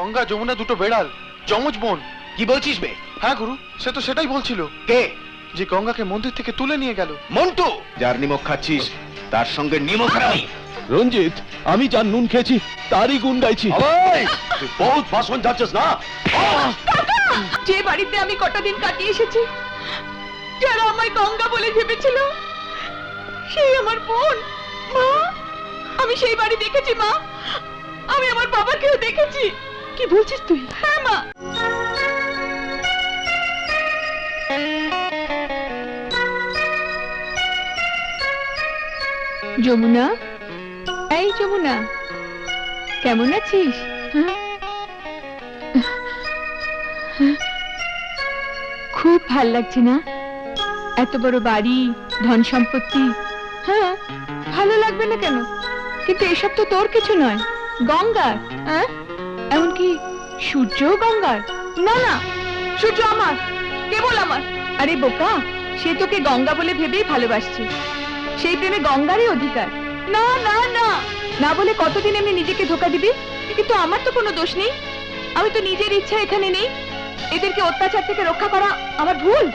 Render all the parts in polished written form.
গঙ্গা যমুনা দুটো বেড়াল, যমজ বোন। কি বলছিস বে? হ্যাঁ গুরু, সে তো সেটাই বলছিল। কে? যে গঙ্গাকে মন্দির থেকে তুলে নিয়ে গেল। মন্টু। যার নিমক খাচ্ছিস তার সঙ্গে নিমক খাই। রঞ্জিত, আমি যার নুন খেয়েছি তারই গুণ গাইছি। তুই বহুত ভাষণ যাচ্ছিস না? যে বাড়িতে আমি কটা দিন কাটিয়ে এসেছি, যারা আমায় গঙ্গা বলে ভেবেছিল, সেই আমার বোন। মা, আমি সেই বাড়ি দেখেছি মা, আমি আমার বাবাকেও দেখেছি। কি বলছিস তুই? হ্যাঁ মা। যমুনা, এই যমুনা, কেমন আছিস? খুব ভাল লাগছে না? এত বড় বাড়ি, ধন সম্পত্তি। হ্যাঁ, ভালো লাগবে না কেন? কিন্তু এসব তো তোর কিছু নয়, গঙ্গার। এমনকি সূর্যও গঙ্গার। না না, সূর্য আমার, কেবল আমার। আরে বোকা, সে তোকে গঙ্গা বলে ভেবেই ভালোবাসছে। সেই প্রেমে গঙ্গারই অধিকার। না না না, না বলে কতদিন এমনি নিজেকে ধোকা দিবি? কিন্তু আমার তো কোনো দোষ নেই, আমি তো নিজের ইচ্ছা এখানে নেই। এদেরকে অত্যাচার থেকে রক্ষা করা আমার ভুল।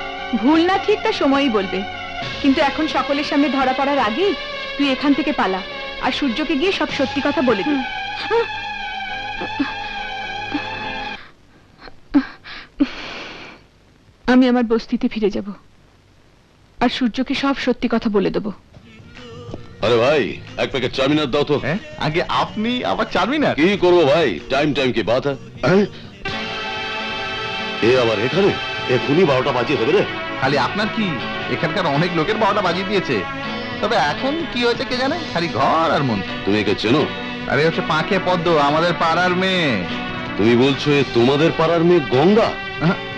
ভুল না ঠিক তা সময়ই বলবে, কিন্তু এখন সকলের সামনে ধরা পড়ার আগেই তুই এখান থেকে পালা, আর সূর্যকে গিয়ে সব সত্যি কথা বলে দিবি। আমি আমার বস্তিতে ফিরে যাব, আর সূর্যকে সব সত্যি কথা বলে দেব। আরে ভাই, এক প্যাকেট চাউমিনার দাও তো। আগে আপনি আবার চারমিনার? কি করবো ভাই, টাইম টাইম কি বাত হ্যাঁ? এ আবার এখানে এখনই 12টা বাজিয়ে দেবে রে। খালি আপনার কি, এখানকার অনেক লোকের 12টা বাজিয়ে দিয়েছে। তবে এখন কি হয়েছে কে জানে, খালি ঘর আর মন। তুমি একে চেনো? আরে হচ্ছে পাঁকে পদ্ম, আমাদের পাড়ার মেয়ে। তুমি বলছো এ তোমাদের পাড়ার মেয়ে গঙ্গা?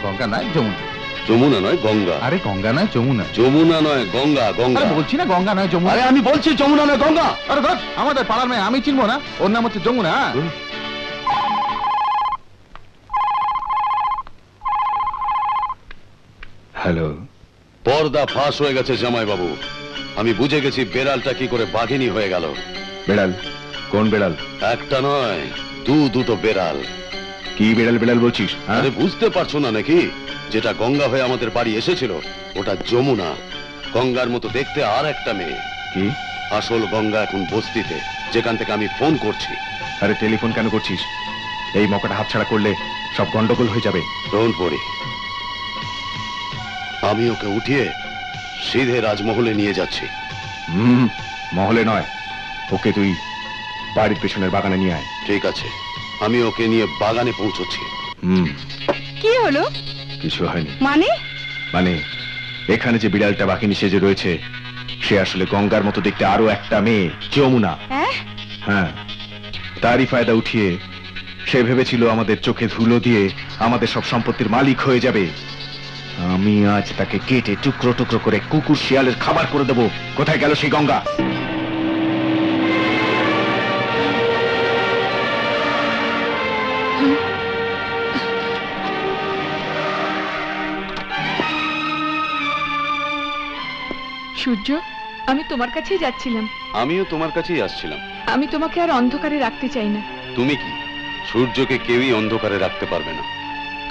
গঙ্গা নয়, যমুনা। যমুনা নয় গঙ্গা। আরে গঙ্গা নয়, যমুনা। যমুনা নয় গঙ্গা, গঙ্গা। আরে বলছি না গঙ্গা নয়, যমুনা। আরে আমি বলছি যমুনা নয় গঙ্গা। আরে ধর, আমাদের পাড়ার মেয়ে, আমি চিনবো না? ওর নাম হচ্ছে যমুনা। হ্যালো। পর্দা ফাঁস হয়ে গেছে জামাই বাবু। আমি বুঝে গেছি বেড়ালটা কি করে বাঘিনী হয়ে গেল। বেড়াল? কোন বেড়াল? একটা নয়, দুটো বেড়াল। কি বেড়াল বেড়াল বলছিস? আরে বুঝতে পারছো না নাকি? যেটা গঙ্গা হয়ে আমাদের বাড়ি এসেছিল ওটা যমুনা। গঙ্গার মতো দেখতে আর একটা মেয়ে। কি? আসল গঙ্গা এখন বস্তিতে, যেখান থেকে আমি ফোন করছি। আরে টেলিফোন কেন করছিস? এই মকাটা হাতছাড়া করলে সব গন্ডগোল হয়ে যাবে। ডোন্ট ওয়ারি, আমি ওকে উঠিয়ে সিধে রাজমহলে নিয়ে যাচ্ছি। মহলে নয়, ওকে তুই বাড়ির পেছনের বাগানে নিয়ে আয়। ঠিক আছে, আমি ওকে নিয়ে বাগানে পৌঁছচ্ছি। কি হলো? কিছু হয়নি। মানে এখানে যে বিড়ালটা বাঘিনী সেজে রয়েছে, সে আসলে গঙ্গার মতো দেখতে আরো একটা মেয়ে, যমুনা। হ্যাঁ, তারই ফায়দা উঠিয়ে সে ভেবেছিল আমাদের চোখে ধুলো দিয়ে আমাদের সব সম্পত্তির মালিক হয়ে যাবে। আমি আজ তাকে কেটে টুকরো টুকরো করে কুকুর শিয়ালের খাবার করে দেব। কোথায় গেল সেই গঙ্গা? সূর্য, আমি তোমার কাছেই যাচ্ছিলাম। আমিও তোমার কাছেই আসছিলাম। আমি তোমাকে আর অন্ধকারে রাখতে চাই না। তুমি কি? সূর্যকে কেউই অন্ধকারে রাখতে পারবে না।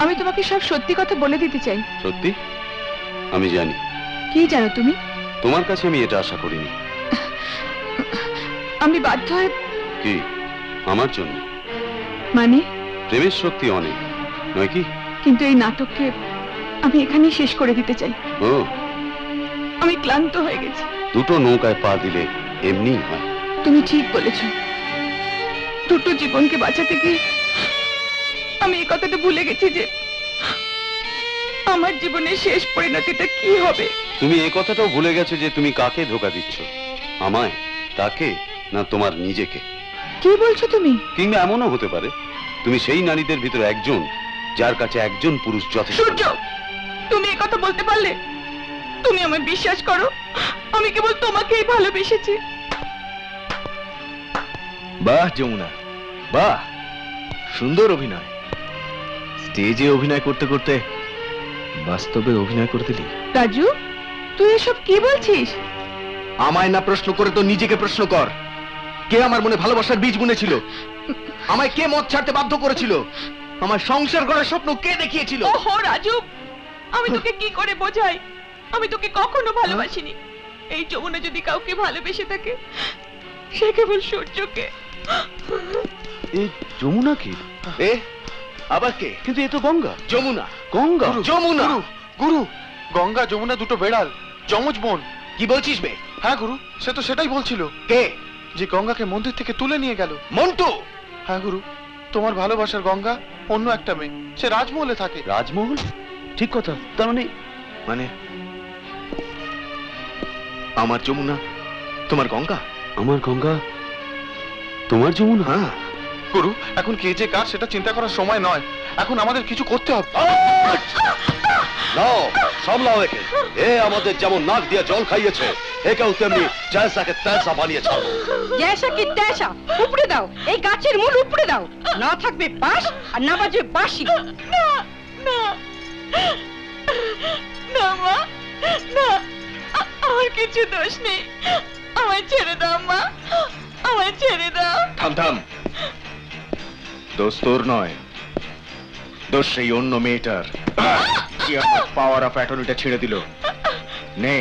আমি তোমাকে সব সত্যি কথা বলে দিতে চাই। সত্যি? আমি জানি। কি জানো তুমি? তোমার কাছে আমি এটা আশা করিনি। আমি বাধ্য হয়ে। কি? আমার জন্য? মানে? প্রেমের শক্তি অনেক, নয় কি? কিন্তু এই নাটককে আমি এখানেই শেষ করে দিতে চাই। ও, আমি ক্লান্ত হয়ে গেছি। দুটো নৌকায় পা দিলে এমনিই হয়। তুমি ঠিক বলেছ। দুটো জীবনকে বাঁচাতে গিয়ে আমি এই কথাটা ভুলে গেছি যে আমার জীবনের শেষ পরিণতিটা কি হবে। তুমি এই কথাটাও ভুলে গেছো যে তুমি কাকে ধোঁকা দিচ্ছ, আমায়, তাকে, না তোমার নিজেকে। কি বলছো তুমি? কিংবা এমনও হতে পারে তুমি সেই নারীদের ভিতরে একজন যার কাছে একজন পুরুষ যথেষ্ট। সূর্য, তুমি এই কথা বলতে পারলে? তুমি আমায় বিশ্বাস করো, আমি কেবল তোমাকেই ভালোবেসেছি। বাহ যমুনা, বাহ, সুন্দর অভিনয়। স্টেজে অভিনয় করতে করতে বাস্তবে অভিনয় করে দিলি। রাজু, তুই এসব কি বলছিস? আমায় না প্রশ্ন করে তো নিজেকে প্রশ্ন কর। কে আমার মনে ভালোবাসার বীজ বুনেছিল? আমায় কে মদ ছাড়তে বাধ্য করেছিল? আমার সংসার করার স্বপ্ন কে দেখিয়েছিল? ওহো রাজু, আমি তোকে কি করে বোঝাই? আমি তোকে কখনো ভালোবাসিনি। এই যমুনা যদি কাউকে ভালোবেসে থাকে, সে কেবল সূর্যকে। এই যমুনা কি? এ আবার কে? কিন্তু এ তো গঙ্গা। যমুনা, গঙ্গা, যমুনা। গুরু, গঙ্গা যমুনা দুটো বেড়াল, যমজ বোন। কি বলছিস বে? হ্যাঁ গুরু, সে তো সেটাই বলছিল, কে? যে গঙ্গাকে মন্দির থেকে তুলে নিয়ে গেল। মন্টু? হ্যাঁ গুরু, তোমার ভালোবাসার গঙ্গা অন্য একটা মেয়ে, সে রাজমহলে থাকে। রাজমহল? ঠিক কথা। তার মানে আমার যমুনা তোমার গঙ্গা? আমার গঙ্গা তোমার যমুনা? হ্যাঁ। গুরু, এখন কে যে কার সেটা চিন্তা করার সময় নয়, এখন আমাদের কিছু করতে হবে। নাও, সামলাও একে। এ আমাদের যেমন নাক দিয়ে জল খাইয়েছে, একেও তেমনি জয়সাকে তৈসা বানিয়ে ছাড়ো। জয়সা কি তেসা, উপড়ে দাও, এই গাছের মূল উপড়ে দাও। না থাকবে বাঁশ আর না বাজবে বাঁশি। না না না মা, না, আমার কিছু দোষ নেই। আমায় ছেড়ে দাও মা, আমায় ছেড়ে দাও। থাম থাম। দোষ তোর নয়, দোষ সেই অন্য মেয়েটার। পাওয়ার অফ অ্যাটর্নিটা ছেড়ে দিল। নে,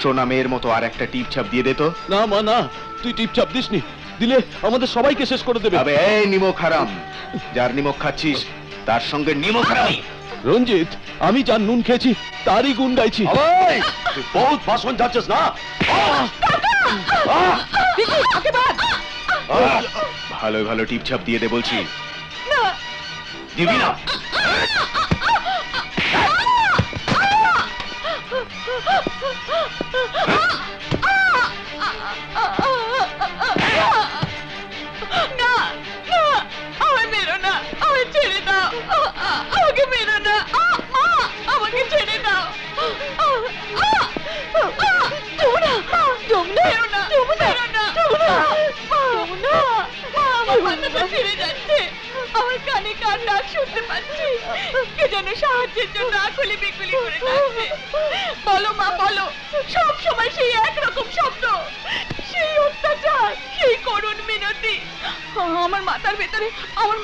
সোনা মেয়ের মতো আর একটা টিপ ছাপ দিয়ে দে তো। না মা না, তুই টিপচাপ দিসনি, দিলে আমাদের সবাইকে শেষ করে দেবে। আবে এই নিমক হারাম, যার নিমক খাচ্ছিস তার সঙ্গে নিমক হারামি। রঞ্জিত, আমি যার নুন খেয়েছি তারই গুণ গাইছি। তুই বহুত ভাষণ যাচ্ছিস না? ভালো ভালো টিপ ছাপ দিয়ে দে বলছি। না, দিবি না? না, না, আমায় মেরো না, আমায় ছেড়ে দাও, আমাকে মেরো না, আমাকে ছেড়ে দাও। যমুনা, যমুনা, মেরো না, যমুনা, যমুনা, যমুনা, আমার মাথাটা ফিরে যাচ্ছে, আমার কানে কার ডাক শুনতে পাচ্ছি, কে যেন সাহায্যের জন্য আকুলি বিকুলি করে ডাকছে। বলো মা, বলো, সব সময় সেই একরকম শব্দ, সেই অত্যাচার, সেই করুণ মিনতি। আমার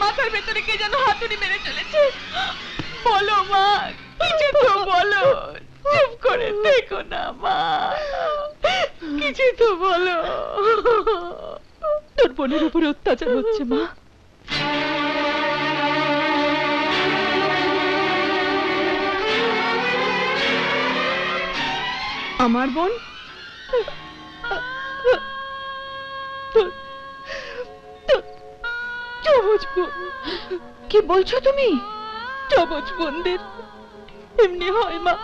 মাথার ভেতরে কে যেন হাতুড়ি মেরে চলেছে। বলো মা, কিছু তো বলো, চুপ করে দেখো না মা, কিছু তো বলো। তোর বোনের উপরে অত্যাচার হচ্ছে মা। আমার বোন? যমজ বোন? কি বলছো তুমি? যমজ বোনদের এমনি হয় মা,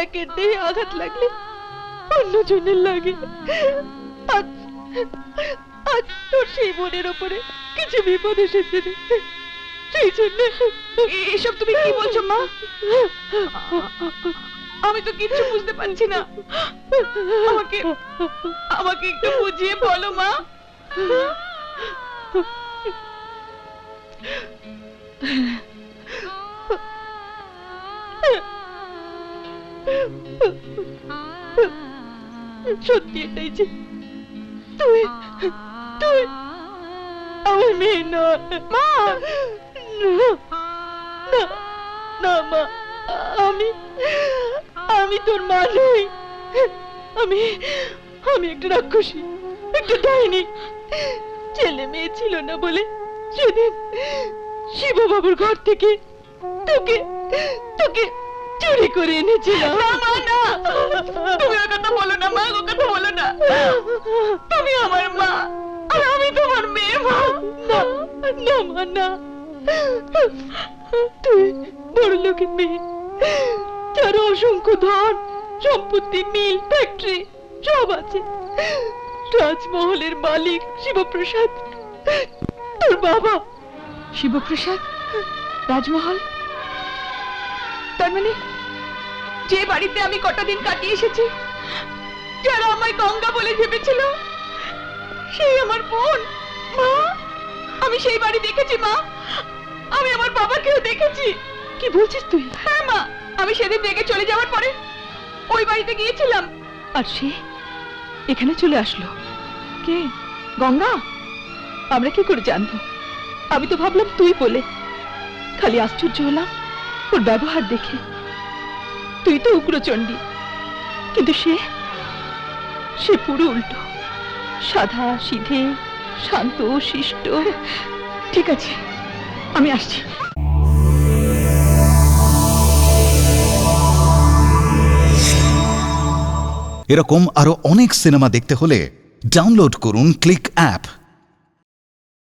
একের দেহে আঘাত লাগলে অন্যজনের লাগে। আজ তোর সেই বোনের উপরে কিছু বিপদ এসেছে, সেই জন্য। এসব তুমি কি বলছো মা? আমি তো কিচ্ছু বুঝতে পারছি না, আমাকে একটু বুঝিয়ে বলো মা। সত্যি এটাই যে তুই আমার মেয়ে নয় মা। না মা, আমি তোর মা নই। আমি একটা রাক্ষসী, একটা ডাইনি। ছেলে মেয়ে ছিল না বলে সেদিন শিব বাবুর ঘর থেকে তোকে চুরি করে এনেছিলাম। না মা, না, তুমি ওর কথা বলো না মা, ওর কথা বলো না। তুমি আমার মা আর আমি তোমার মেয়ে মা। না না মা, না, তুই বড় লোকের মেয়ে, যার অসংখ্য ধন সম্পত্তি, মিল, ফ্যাক্টরি সব আছে। রাজমহলের মালিক শিবপ্রসাদ, তোর বাবা। শিবপ্রসাদ, রাজমহল, তার মানে যে বাড়িতে আমি কটা দিন কাটিয়ে এসেছি, যারা আমায় গঙ্গা বলে ভেবেছিল, সেই আমার বোন। মা, আমি সেই বাড়ি দেখেছি মা, আমি আমার বাবাকেও দেখেছি। কি বলছিস তুই? হ্যাঁ মা, আমি সেদিন রেগে চলে যাওয়ার পরে ওই বাড়িতে গিয়েছিলাম, আর সে এখানে চলে আসলো। কে? গঙ্গা? আমরা কি করে জানবো? আমি তো ভাবলাম তুই বলে। খালি আশ্চর্য হলাম ওর ব্যবহার দেখে। তুই তো উগ্রচণ্ডী, কিন্তু সে পুরো উল্টো, সাদা সিধে, শান্ত শিষ্ট। ঠিক আছে, আমি আসছি। এরকম আরো অনেক সিনেমা দেখতে হলে ডাউনলোড করুন ক্লিক অ্যাপ।